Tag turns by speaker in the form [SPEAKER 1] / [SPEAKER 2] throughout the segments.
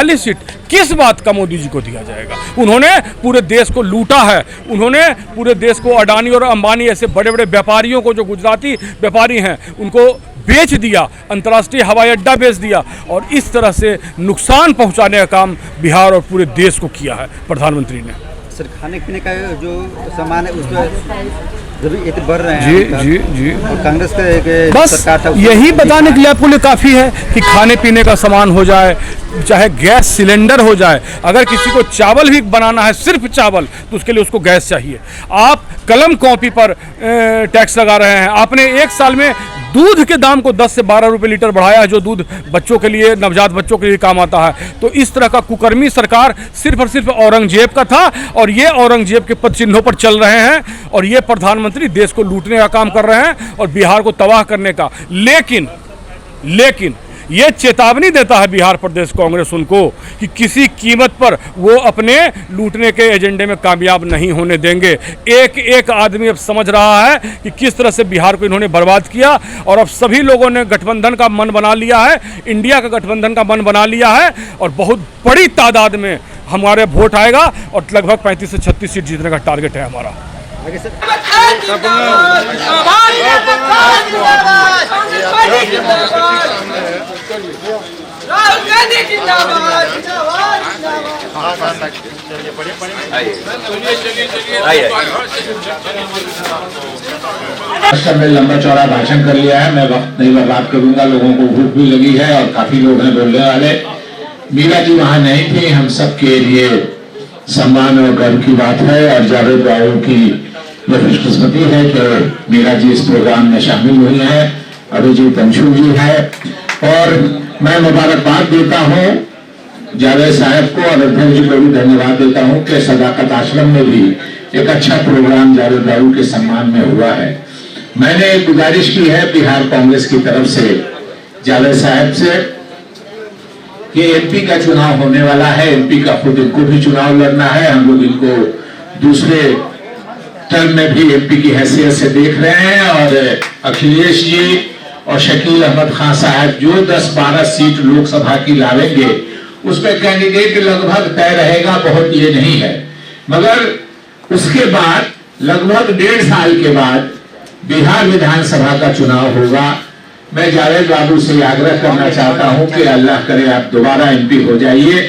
[SPEAKER 1] 40 seat किस बात का मोदी जी को दिया जाएगा? उन्होंने पूरे देश को लूटा है, उन्होंने पूरे देश को अडानी और अंबानी ऐसे बड़े बड़े व्यापारियों को, जो गुजराती व्यापारी हैं, उनको बेच दिया, अंतर्राष्ट्रीय हवाई अड्डा बेच दिया, और इस तरह से नुकसान पहुंचाने का काम बिहार और पूरे देश को किया है प्रधानमंत्री ने।
[SPEAKER 2] सर, खाने पीने का जो सामान है उसमें जब ये बढ़ रहे हैं
[SPEAKER 1] जी
[SPEAKER 2] और कांग्रेस का एक
[SPEAKER 1] बस
[SPEAKER 2] सरकार था,
[SPEAKER 1] यही बताने के लिए आपको लिए काफ़ी है कि खाने पीने का सामान हो जाए, चाहे गैस सिलेंडर हो जाए। अगर किसी को चावल भी बनाना है, सिर्फ चावल, तो उसके लिए उसको गैस चाहिए। आप कलम कॉपी पर टैक्स लगा रहे हैं। आपने एक साल में दूध के दाम को 10 से 12 रुपए लीटर बढ़ाया है, जो दूध बच्चों के लिए, नवजात बच्चों के लिए काम आता है। तो इस तरह का कुकर्मी सरकार सिर्फ और सिर्फ औरंगजेब का था, और ये औरंगजेब के पद चिन्हों पर चल रहे हैं, और ये प्रधानमंत्री देश को लूटने का काम कर रहे हैं और बिहार को तबाह करने का। लेकिन ये चेतावनी देता है बिहार प्रदेश कांग्रेस उनको कि किसी कीमत पर वो अपने लूटने के एजेंडे में कामयाब नहीं होने देंगे। एक एक आदमी अब समझ रहा है कि किस तरह से बिहार को इन्होंने बर्बाद किया, और अब सभी लोगों ने गठबंधन का मन बना लिया है, इंडिया का गठबंधन का मन बना लिया है, और बहुत बड़ी तादाद में हमारे वोट आएगा, और लगभग 35 से 36 सीट जीतने का टारगेट है हमारा।
[SPEAKER 3] में लंबा चौड़ा भाषण कर लिया है, मैं वक्त नहीं बर्बाद करूंगा। लोगों को भूख भी लगी है और काफी लोग हैं बोलने वाले। मीरा जी वहां नहीं थी, हम सबके लिए सम्मान और गर्व की बात है, और जावेद बाबू की यह खुशकिस्मती है कि मीरा जी इस प्रोग्राम में शामिल हुई है, अभिजीत अंशु जी है, और मैं मुबारकबाद देता हूँ जावेद साहब को और अध्यक्ष जी को भी धन्यवाद देता हूँ कि सदाकत आश्रम में भी एक अच्छा प्रोग्राम जावेद बाबू के सम्मान में हुआ है। मैंने एक गुजारिश की है बिहार कांग्रेस की तरफ से जावेद साहब से कि एमपी का चुनाव होने वाला है, एमपी का खुद इनको भी चुनाव लड़ना है। हम लोग इनको दूसरे टर्म में भी एमपी की हैसियत से देख रहे हैं, और अखिलेश जी और शकील अहमद खान साहब जो 10-12 सीट लोकसभा की लावेंगे, उसमें कैंडिडेट लगभग तय रहेगा, बहुत ये नहीं है। मगर उसके बाद लगभग 1.5 साल के बाद बिहार विधानसभा का चुनाव होगा। मैं जावेद बाबू से आग्रह करना चाहता हूं कि अल्लाह करे आप दोबारा एमपी हो जाइए,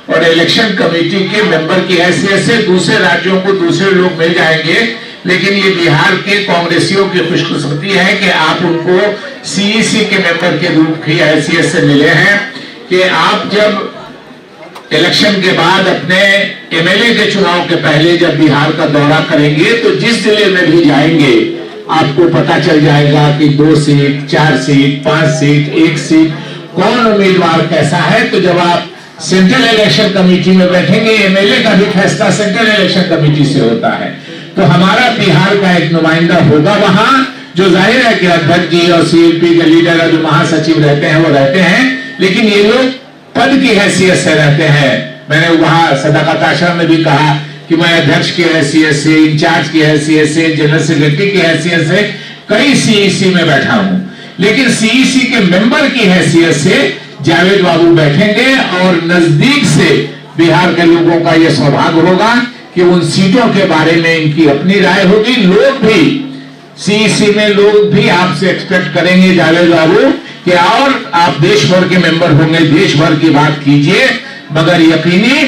[SPEAKER 3] और इलेक्शन कमेटी के मेंबर की हैसियत से दूसरे राज्यों को दूसरे लोग मिल जाएंगे, लेकिन ये बिहार के कांग्रेसियों की खुशकिस्मती है कि आप उनको सीईसी के मेंबर के रूप की हैसियत से मिले हैं, कि आप जब इलेक्शन के बाद अपने एमएलए के चुनाव के पहले जब बिहार का दौरा करेंगे, तो जिस जिले में भी जाएंगे आपको पता चल जाएगा कि 2 सीट, 4 सीट, 5 सीट, 1 सीट कौन उम्मीदवार कैसा है। तो जब आप सेंट्रल इलेक्शन कमेटी में बैठेंगे, एमएलए का भी फैसला सेंट्रल इलेक्शन कमेटी से होता है, तो हमारा बिहार का एक नुमाइंदा होगा वहां, जो जाहिर है कि अध्यक्ष जी और सीएलपी के लीडर और जो महासचिव रहते हैं वो रहते हैं, लेकिन ये लोग पद की हैसियत से रहते हैं। मैंने वहां सदाकत आश्रम में भी कहा कि मैं अध्यक्ष की हैसियत से, इंचार्ज की हैसियत से, जनरल सेक्रेटरी की हैसियत से कई सीईसी में बैठा हूं, लेकिन सीईसी के मेंबर की हैसियत से जावेद बाबू बैठेंगे, और नजदीक से बिहार के लोगों का यह सौभाग्य होगा कि उन सीटों के बारे में इनकी अपनी राय होगी। लोग भी सीईसी में लोग भी आपसे एक्सपेक्ट करेंगे जावेद बाबू कि और आप देश भर के मेंबर होंगे, देश भर की बात कीजिए, मगर यकीनी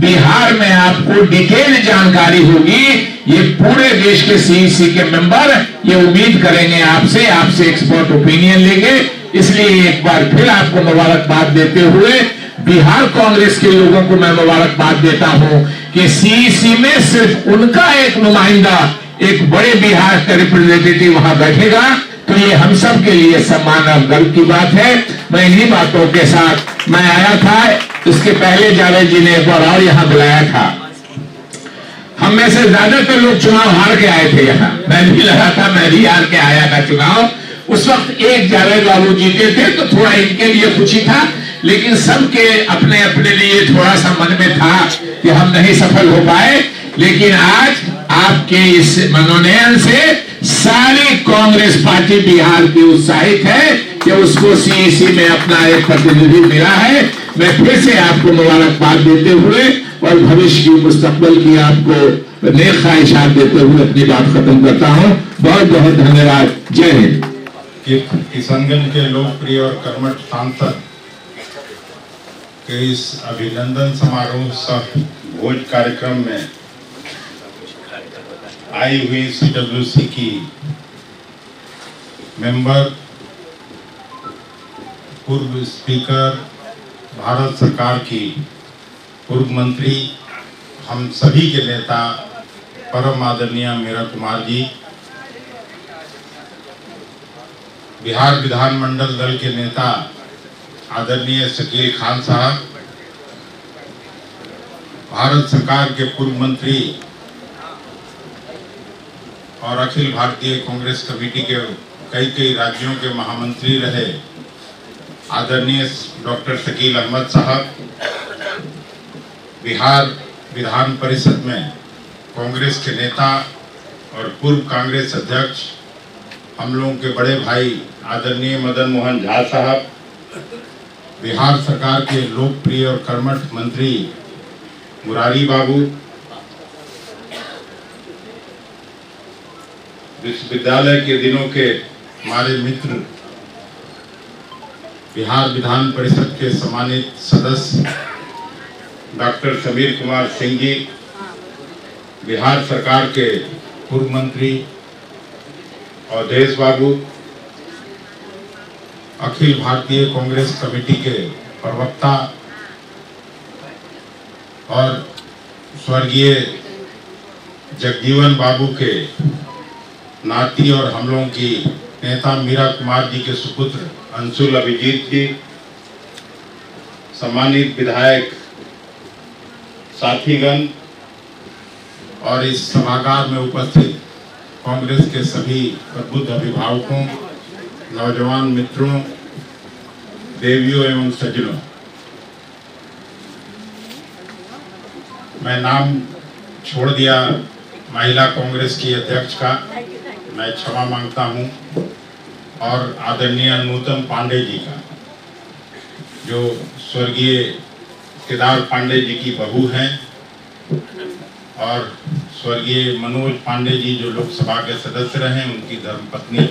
[SPEAKER 3] बिहार में आपको डिटेल जानकारी होगी। ये पूरे देश के सीईसी के मेंबर ये उम्मीद करेंगे आपसे एक्सपर्ट ओपिनियन लेंगे। इसलिए एक बार फिर आपको मुबारकबाद देते हुए बिहार कांग्रेस के लोगों को मैं मुबारकबाद देता हूं कि सीईसी में सिर्फ उनका एक नुमाइंदा, एक बड़े बिहार का रिप्रेजेंटेटिव वहां बैठेगा, तो ये हम सब के लिए सम्मान और गर्व की बात है। मैं इन्हीं बातों के साथ मैं आया था। इसके पहले जावेद जी ने एक बार और यहाँ बुलाया था। हम में से ज्यादातर लोग चुनाव हार के आए थे यहाँ, मैं भी लगा था, मैं भी हार के आया था चुनाव। उस वक्त एक जावेद बाबू जीते थे, तो थोड़ा इनके लिए खुशी था, लेकिन सबके अपने अपने लिए थोड़ा सा मन में था कि हम नहीं सफल हो पाए। लेकिन आज आपके इस मनोनयन से सारी कांग्रेस पार्टी बिहार की उत्साहित है कि उसको सीईसी में अपना एक प्रतिनिधि मिला है। मैं फिर से आपको मुबारकबाद देते हुए और भविष्य की मुस्तकबिल की आपको नेक ख्वाहिशात देते हुए अपनी बात खत्म करता हूँ। बहुत बहुत धन्यवाद। जय हिंद।
[SPEAKER 4] किशनगंज के लोकप्रिय और कर्मठ सांसद के इस अभिनंदन समारोह सह भोज कार्यक्रम में आई हुई सीडब्ल्यूसी की मेंबर, पूर्व स्पीकर, भारत सरकार की पूर्व मंत्री, हम सभी के नेता परम आदरणीय मीरा कुमार जी, बिहार विधानमंडल दल के नेता आदरणीय शकील खान साहब, भारत सरकार के पूर्व मंत्री और अखिल भारतीय कांग्रेस कमेटी के कई राज्यों के महामंत्री रहे आदरणीय डॉक्टर शकील अहमद साहब, बिहार विधान परिषद में कांग्रेस के नेता और पूर्व कांग्रेस अध्यक्ष हम लोगों के बड़े भाई आदरणीय मदन मोहन झा साहब, बिहार सरकार के लोकप्रिय और कर्मठ मंत्री मुरारी बाबू, विश्वविद्यालय के दिनों के हमारे मित्र बिहार विधान परिषद के सम्मानित सदस्य डॉक्टर समीर कुमार सिंह जी, बिहार सरकार के पूर्व मंत्री अवधेश बाबू, अखिल भारतीय कांग्रेस कमेटी के प्रवक्ता और स्वर्गीय जगजीवन बाबू के नाती और हम लोगों की नेता मीरा कुमार जी के सुपुत्र अंशुल अभिजीत जी, सम्मानित विधायक साथीगण और इस सभागार में उपस्थित कांग्रेस के सभी प्रबुद्ध अभिभावकों, नौजवान मित्रों, देवियों एवं सज्जनों, मैं नाम छोड़ दिया महिला कांग्रेस की अध्यक्ष का, मैं क्षमा मांगता हूं, और आदरणीय नूतन पांडे जी का, जो स्वर्गीय केदार पांडे जी की बहू हैं, और स्वर्गीय मनोज पांडे जी जो लोकसभा के सदस्य रहे, उनकी धर्मपत्नी।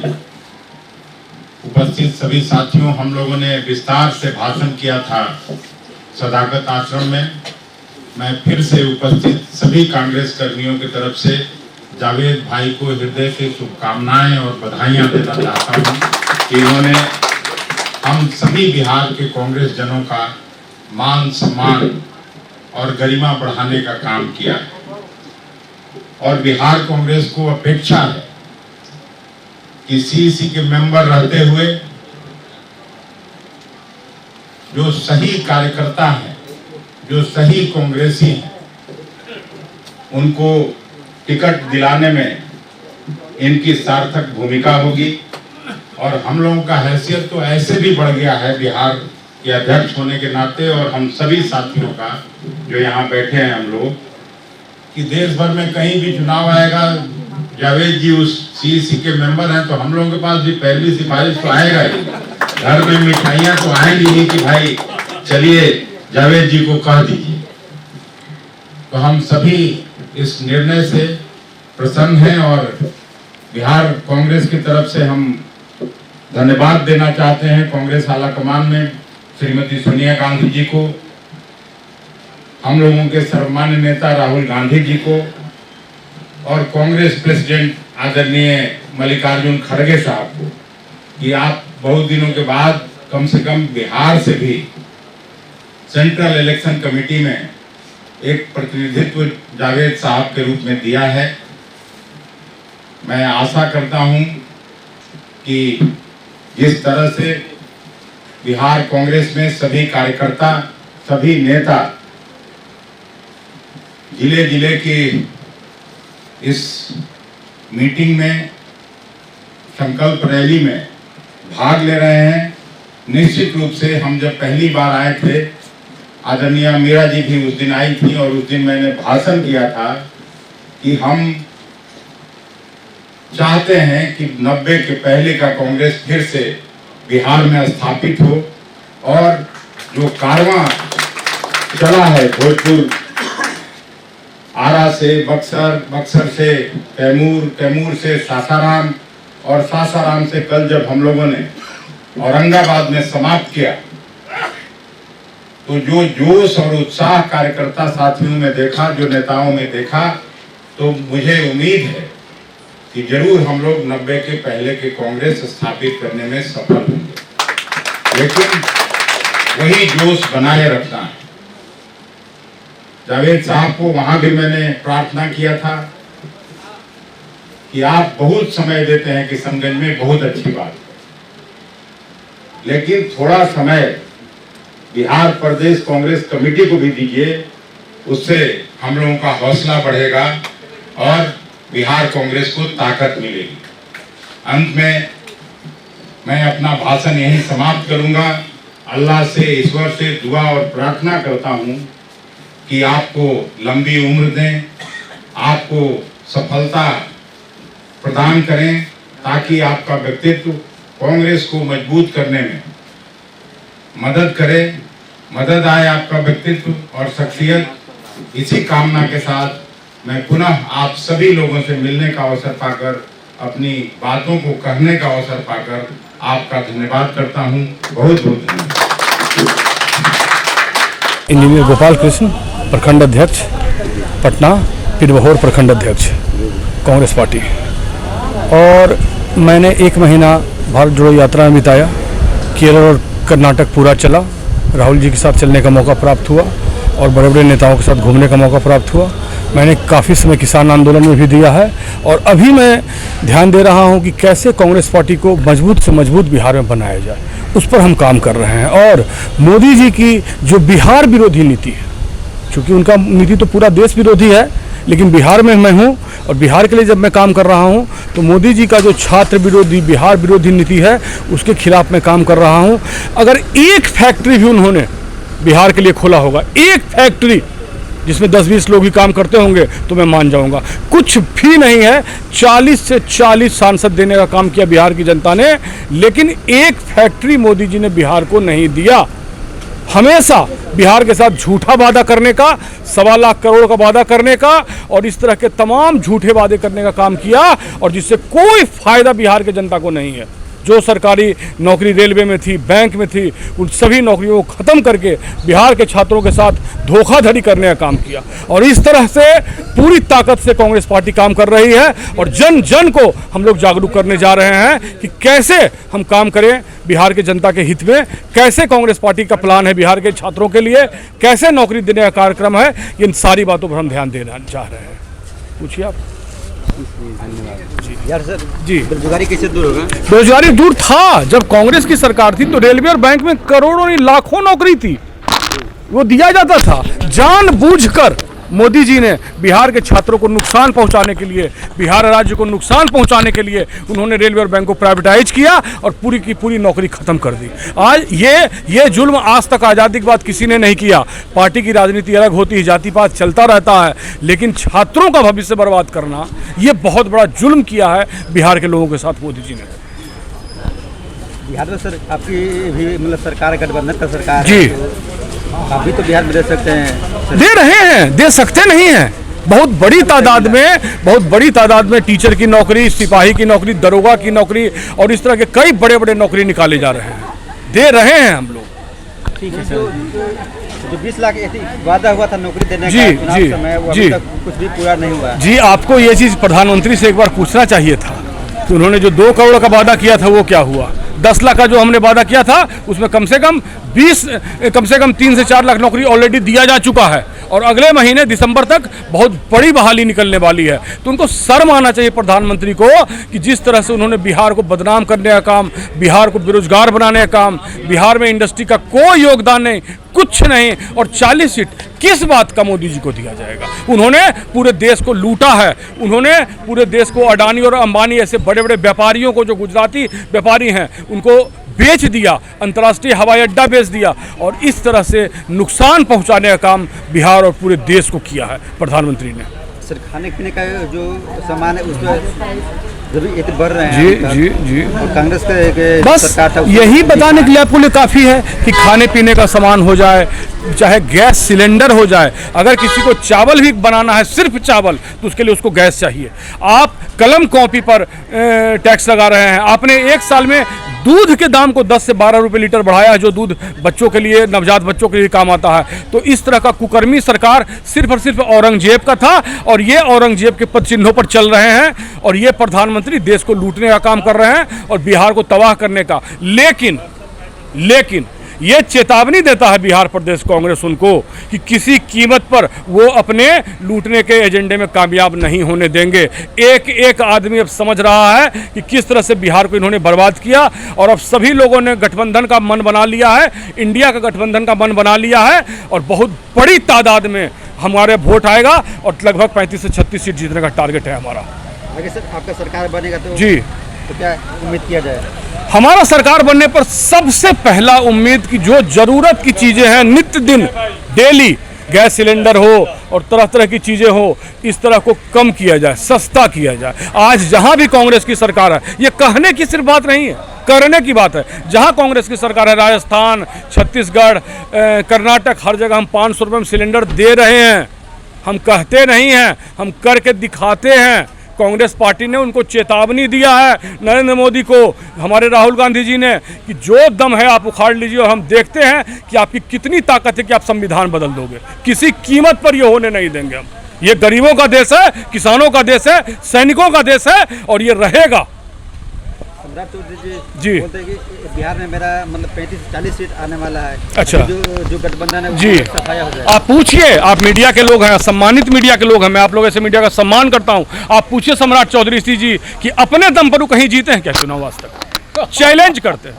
[SPEAKER 4] उपस्थित सभी साथियों, हम लोगों ने विस्तार से भाषण किया था सदाकत आश्रम में। मैं फिर से उपस्थित सभी कांग्रेस कर्मियों की तरफ से जावेद भाई को हृदय से शुभकामनाएं और बधाइयां देना चाहता हूं कि इन्होंने हम सभी बिहार के कांग्रेस जनों का मान सम्मान और गरिमा बढ़ाने का काम किया है। और बिहार कांग्रेस को अपेक्षा है कि सीईसी के मेंबर रहते हुए जो सही कार्यकर्ता हैं, जो सही कांग्रेसी हैं, उनको टिकट दिलाने में इनकी सार्थक भूमिका होगी। और हम लोगों का हैसियत तो ऐसे भी बढ़ गया है बिहार के अध्यक्ष होने के नाते, और हम सभी साथियों का जो यहाँ बैठे हैं हम लोग, कि देश भर में कहीं भी चुनाव आएगा, जावेद जी उस सीईसी के मेंबर हैं, तो हम लोगों के पास भी पहली सिफारिश तो आएगा ही, घर में मिठाइयाँ तो आएंगी ही कि भाई चलिए जावेद जी को कह दीजिए। तो हम सभी इस निर्णय से प्रसन्न हैं और बिहार कांग्रेस की तरफ से हम धन्यवाद देना चाहते हैं कांग्रेस आला कमान में श्रीमती सोनिया गांधी जी को, हम लोगों के सर्वमान्य नेता राहुल गांधी जी को, और कांग्रेस प्रेसिडेंट आदरणीय मल्लिकार्जुन खड़गे साहब को, कि आप बहुत दिनों के बाद कम से कम बिहार से भी सेंट्रल इलेक्शन कमेटी में एक प्रतिनिधित्व जावेद साहब के रूप में दिया है। मैं आशा करता हूं कि जिस तरह से बिहार कांग्रेस में सभी कार्यकर्ता, सभी नेता जिले जिले की इस मीटिंग में, संकल्प रैली में भाग ले रहे हैं, निश्चित रूप से हम जब पहली बार आए थे, आदरणीय मीरा जी भी उस दिन आई थी और उस दिन मैंने भाषण किया था कि हम चाहते हैं कि 90 के पहले का कांग्रेस फिर से बिहार में स्थापित हो और जो कारवां चला है भोजपुर आरा से बक्सर, बक्सर से कैमूर, कैमूर से सासाराम और सासाराम से कल जब हम लोगों ने औरंगाबाद में समाप्त किया तो जो जोश और उत्साह कार्यकर्ता साथियों में देखा, जो नेताओं में देखा, तो मुझे उम्मीद है कि जरूर हम लोग 90 के पहले के कांग्रेस स्थापित करने में सफल होंगे, लेकिन वही जोश बनाए रखना है। जावेद साहब को वहां भी मैंने प्रार्थना किया था कि आप बहुत समय देते हैं किशनगंज में, बहुत अच्छी बात है, लेकिन थोड़ा समय बिहार प्रदेश कांग्रेस कमेटी को भी दीजिए, उससे हम लोगों का हौसला बढ़ेगा और बिहार कांग्रेस को ताकत मिलेगी। अंत में मैं अपना भाषण यहीं समाप्त करूंगा। अल्लाह से, ईश्वर से दुआ और प्रार्थना करता हूं कि आपको लंबी उम्र दें, आपको सफलता प्रदान करें, ताकि आपका व्यक्तित्व कांग्रेस को मजबूत करने में मदद करे, मदद आए आपका व्यक्तित्व और शख्सियत। इसी कामना के साथ मैं पुनः आप सभी लोगों से मिलने का अवसर पाकर, अपनी बातों को कहने का अवसर पाकर आपका धन्यवाद करता हूं। बहुत बहुत धन्यवाद।
[SPEAKER 1] इंजीनियर गोपाल कृष्ण, प्रखंड अध्यक्ष पटना, पिरबहोर प्रखंड अध्यक्ष कांग्रेस पार्टी। और मैंने 1 महीना भारत जोड़ो यात्रा में बिताया। केरल और कर्नाटक पूरा चला, राहुल जी के साथ चलने का मौका प्राप्त हुआ और बड़े बड़े नेताओं के साथ घूमने का मौका प्राप्त हुआ। मैंने काफ़ी समय किसान आंदोलन में भी दिया है और अभी मैं ध्यान दे रहा हूं कि कैसे कांग्रेस पार्टी को मजबूत से मजबूत बिहार में बनाया जाए, उस पर हम काम कर रहे हैं। और मोदी जी की जो बिहार विरोधी नीति है, क्योंकि उनका नीति तो पूरा देश विरोधी है, लेकिन बिहार में मैं हूं और बिहार के लिए जब मैं काम कर रहा हूं तो मोदी जी का जो छात्र विरोधी, बिहार विरोधी नीति है, उसके खिलाफ मैं काम कर रहा हूं। अगर एक फैक्ट्री भी उन्होंने बिहार के लिए खोला होगा, एक फैक्ट्री जिसमें 10-20 लोग ही काम करते होंगे, तो मैं मान जाऊंगा। कुछ भी नहीं है, 40 से 40 सांसद देने का काम किया बिहार की जनता ने, लेकिन एक फैक्ट्री मोदी जी ने बिहार को नहीं दिया। हमेशा बिहार के साथ झूठा वादा करने का, 1.25 लाख करोड़ का वादा करने का और इस तरह के तमाम झूठे वादे करने का काम किया, और जिससे कोई फायदा बिहार के जनता को नहीं है। जो सरकारी नौकरी रेलवे में थी, बैंक में थी, उन सभी नौकरियों को ख़त्म करके बिहार के छात्रों के साथ धोखाधड़ी करने का काम किया। और इस तरह से पूरी ताकत से कांग्रेस पार्टी काम कर रही है और जन जन को हम लोग जागरूक करने जा रहे हैं कि कैसे हम काम करें बिहार के जनता के हित में, कैसे कांग्रेस पार्टी का प्लान है बिहार के छात्रों के लिए, कैसे नौकरी देने का कार्यक्रम है। इन सारी बातों पर हम ध्यान देना चाह रहे हैं। पूछिए आप।
[SPEAKER 2] यार सर
[SPEAKER 1] जी,
[SPEAKER 2] बेरोजगारी कैसे दूर होगा?
[SPEAKER 1] बेरोजगारी दूर था। जब कांग्रेस की सरकार थी तो रेलवे और बैंक में करोड़ों नहीं लाखों नौकरी थी, वो दिया जाता था। जानबूझकर मोदी जी ने बिहार के छात्रों को नुकसान पहुंचाने के लिए, बिहार राज्य को नुकसान पहुंचाने के लिए उन्होंने रेलवे और बैंक को प्राइवेटाइज किया और पूरी की पूरी नौकरी खत्म कर दी। आज ये जुल्म आज तक आज़ादी के बाद किसी ने नहीं किया। पार्टी की राजनीति अलग होती है, जाति पात चलता रहता है, लेकिन छात्रों का भविष्य बर्बाद करना, ये बहुत बड़ा जुल्म किया है बिहार के लोगों के साथ मोदी जी ने।
[SPEAKER 2] बिहार में सर आपकी भी मतलब सरकार गठबंधन का सरकार
[SPEAKER 1] जी,
[SPEAKER 2] है, तो आप भी तो बिहार में दे सकते हैं।
[SPEAKER 1] दे रहे हैं, दे सकते नहीं हैं। बहुत बड़ी तादाद में टीचर की नौकरी, सिपाही की नौकरी, दरोगा की नौकरी और इस तरह के कई बड़े बड़े नौकरी निकाले जा रहे हैं, दे रहे हैं हम लोग।
[SPEAKER 2] ठीक है सर। जो 20 लाख वादा हुआ था नौकरी देने
[SPEAKER 1] जी,
[SPEAKER 2] का चुनाव
[SPEAKER 1] जी,
[SPEAKER 2] समय, वो
[SPEAKER 1] जी।
[SPEAKER 2] अभी तक कुछ भी पूरा नहीं हुआ है।
[SPEAKER 1] जी, आपको ये चीज़ प्रधानमंत्री से एक बार पूछना चाहिए था कि उन्होंने जो 2 करोड़ का वादा किया था वो क्या हुआ। 10 लाख का जो हमने वादा किया था उसमें कम से कम 3 से 4 लाख नौकरी ऑलरेडी दिया जा चुका है और अगले महीने दिसंबर तक बहुत बड़ी बहाली निकलने वाली है। तो उनको शर्म आना चाहिए प्रधानमंत्री को कि जिस तरह से उन्होंने बिहार को बदनाम करने का काम, बिहार को बेरोजगार बनाने का काम, बिहार में इंडस्ट्री का कोई योगदान नहीं, कुछ नहीं, और 40 सीट किस बात का मोदी जी को दिया जाएगा। उन्होंने पूरे देश को लूटा है, उन्होंने पूरे देश को अडानी और अंबानी ऐसे बड़े बड़े व्यापारियों को, जो गुजराती व्यापारी हैं, उनको बेच दिया, अंतर्राष्ट्रीय हवाई अड्डा बेच दिया और इस तरह से नुकसान पहुंचाने का काम बिहार और पूरे देश को किया है प्रधानमंत्री ने।
[SPEAKER 2] सर खाने पीने का जो सामान है उस पर जब ये तो बढ़ रहे हैं
[SPEAKER 1] जी
[SPEAKER 2] अभी
[SPEAKER 1] जी
[SPEAKER 2] तक,
[SPEAKER 1] जी
[SPEAKER 2] और कांग्रेस का एक
[SPEAKER 1] बस
[SPEAKER 2] सरकार था, उसको
[SPEAKER 1] यही बताने के लिए आपको लिए काफ़ी है कि खाने पीने का सामान हो जाए, चाहे गैस सिलेंडर हो जाए। अगर किसी को चावल भी बनाना है, सिर्फ चावल, तो उसके लिए उसको गैस चाहिए। आप कलम कॉपी पर टैक्स लगा रहे हैं। आपने एक साल में दूध के दाम को 10 से 12 रुपए लीटर बढ़ाया है, जो दूध बच्चों के लिए, नवजात बच्चों के लिए काम आता है। तो इस तरह का कुकर्मी सरकार सिर्फ और सिर्फ औरंगजेब का था, और ये औरंगजेब के पद चिन्हों पर चल रहे हैं, और ये प्रधानमंत्री देश को लूटने का काम कर रहे हैं और बिहार को तबाह करने का। लेकिन ये चेतावनी देता है बिहार प्रदेश कांग्रेस उनको कि किसी कीमत पर वो अपने लूटने के एजेंडे में कामयाब नहीं होने देंगे। एक एक आदमी अब समझ रहा है कि किस तरह से बिहार को इन्होंने बर्बाद किया, और अब सभी लोगों ने गठबंधन का मन बना लिया है, इंडिया का गठबंधन का मन बना लिया है, और बहुत बड़ी तादाद में हमारे वोट आएगा, और लगभग 35 से 36 सीट जीतने का टारगेट है हमारा।
[SPEAKER 2] आगे सर आपका सरकार बनेगा
[SPEAKER 1] जी,
[SPEAKER 2] तो क्या उम्मीद किया जाए?
[SPEAKER 1] हमारा सरकार बनने पर सबसे पहला उम्मीद की जो जरूरत की चीजें हैं, नित्य दिन डेली गैस सिलेंडर हो और तरह तरह की चीजें हो, इस तरह को कम किया जाए, सस्ता किया जाए। आज जहां भी कांग्रेस की सरकार है, ये कहने की सिर्फ बात नहीं है, करने की बात है। जहां कांग्रेस की सरकार है, राजस्थान, छत्तीसगढ़, कर्नाटक, हर जगह हम 500 रुपये में सिलेंडर दे रहे हैं। हम कहते नहीं हैं, हम करके दिखाते हैं। कांग्रेस पार्टी ने उनको चेतावनी दिया है, नरेंद्र मोदी को, हमारे राहुल गांधी जी ने, कि जो दम है आप उखाड़ लीजिए, और हम देखते हैं कि आपकी कितनी ताकत है कि आप संविधान बदल दोगे। किसी कीमत पर ये होने नहीं देंगे हम। ये गरीबों का देश है, किसानों का देश है, सैनिकों का देश है, और ये रहेगा।
[SPEAKER 2] सम्राट चौधरी
[SPEAKER 1] जी
[SPEAKER 2] बोलते हैं कि बिहार में मेरा मतलब 35 से 40 सीट आने वाला है।
[SPEAKER 1] अच्छा।
[SPEAKER 2] जो गठबंधन है
[SPEAKER 1] जी,
[SPEAKER 2] उसमें सफाया हो जाएगा।
[SPEAKER 1] आप पूछिए, आप मीडिया के लोग हैं, सम्मानित मीडिया के लोग हैं, मैं आप लोग ऐसे मीडिया का सम्मान करता हूं। आप पूछिए सम्राट चौधरी जी कि अपने दम पर वो कहीं जीते हैं क्या चुनाव आज तक? चैलेंज करते हैं।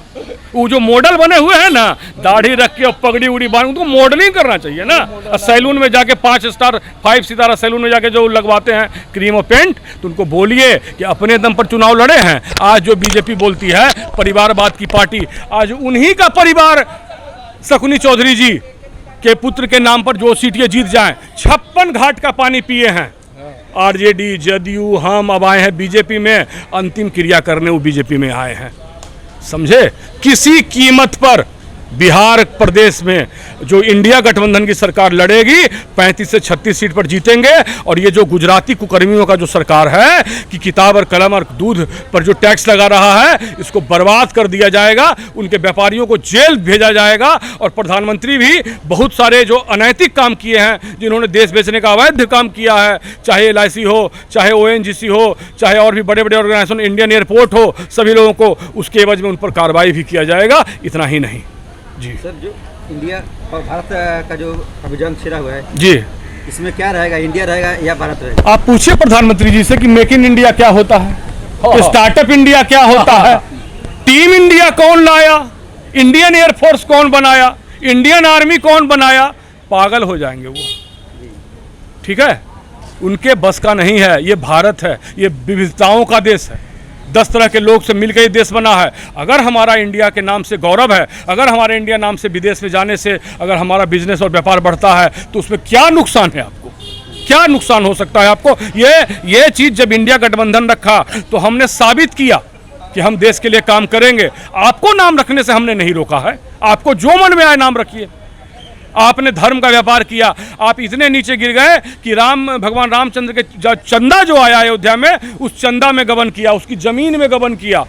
[SPEAKER 1] वो जो मॉडल बने हुए हैं ना, दाढ़ी रख के और पगड़ी उड़ी बांध, उनको मॉडलिंग करना चाहिए ना। सैलून में जाके 5 स्टार 5 सितारा सैलून में जाके जो लगवाते हैं क्रीम और पेंट, तो उनको बोलिए कि अपने दम पर चुनाव लड़े हैं। आज जो बीजेपी बोलती है परिवारवाद की पार्टी, आज उन्हीं का परिवार शकुनी चौधरी जी के पुत्र के नाम पर जो सीटें जीत जाएं, 56 घाट का पानी पिए हैं। आरजेडी, जदयू, हम अब आए हैं बीजेपी में, अंतिम क्रिया करने वो बीजेपी में आए हैं। समझे? किसी कीमत पर बिहार प्रदेश में जो इंडिया गठबंधन की सरकार लड़ेगी, 35 से 36 सीट पर जीतेंगे। और ये जो गुजराती कुकर्मियों का जो सरकार है कि किताब और कलम और दूध पर जो टैक्स लगा रहा है, इसको बर्बाद कर दिया जाएगा, उनके व्यापारियों को जेल भेजा जाएगा। और प्रधानमंत्री भी बहुत सारे जो अनैतिक काम किए हैं, जिन्होंने देश बेचने का अवैध काम किया है, चाहे LIC हो, चाहे ONGC हो, चाहे और भी बड़े बड़े ऑर्गेनाइजेशन, इंडियन एयरपोर्ट हो, सभी लोगों को उसके एवज में उन पर कार्रवाई भी किया जाएगा। इतना ही नहीं जी
[SPEAKER 2] सर, जो इंडिया और भारत का जो अभियान छिड़ा हुआ है
[SPEAKER 1] जी,
[SPEAKER 2] इसमें क्या रहेगा, इंडिया रहेगा या भारत रहेगा?
[SPEAKER 1] आप पूछिए प्रधानमंत्री जी से कि मेक इन इंडिया क्या होता है, स्टार्टअप इंडिया क्या होता है, टीम इंडिया कौन लाया, इंडियन एयरफोर्स कौन बनाया, इंडियन आर्मी कौन बनाया। पागल हो जाएंगे वो। ठीक है, उनके बस का नहीं है। ये भारत है, ये विविधताओं का देश है, 10 तरह के लोग से मिलकर ये देश बना है। अगर हमारा इंडिया के नाम से गौरव है, अगर हमारे इंडिया नाम से विदेश में जाने से अगर हमारा बिजनेस और व्यापार बढ़ता है, तो उसमें क्या नुकसान है आपको? क्या नुकसान हो सकता है आपको? ये चीज़ जब इंडिया गठबंधन रखा तो हमने साबित किया कि हम देश के लिए काम करेंगे। आपको नाम रखने से हमने नहीं रोका है, आपको जो मन में आए नाम रखिए। आपने धर्म का व्यापार किया, आप इतने नीचे गिर गए कि भगवान रामचंद्र के चंदा जो आया अयोध्या में, उस चंदा में गबन किया, उसकी जमीन में गबन किया,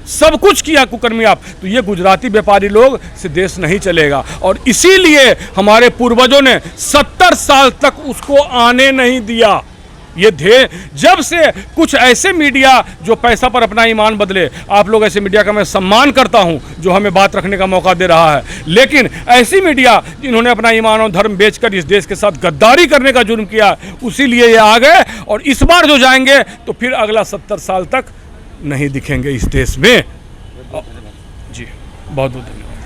[SPEAKER 1] सब कुछ किया कुकर्मी आप। तो ये गुजराती व्यापारी लोग से देश नहीं चलेगा। और इसीलिए हमारे पूर्वजों ने 70 साल तक उसको आने नहीं दिया। ये जब से कुछ ऐसे मीडिया जो पैसा पर अपना ईमान बदले, आप लोग ऐसे मीडिया का मैं सम्मान करता हूं जो हमें बात रखने का मौका दे रहा है, लेकिन ऐसी मीडिया जिन्होंने अपना ईमान और धर्म बेचकर इस देश के साथ गद्दारी करने का जुर्म किया, उसीलिए ये आ गए। और इस बार जो जाएंगे तो फिर अगला 70 साल तक नहीं दिखेंगे इस देश में। जी, बहुत बहुत धन्यवाद।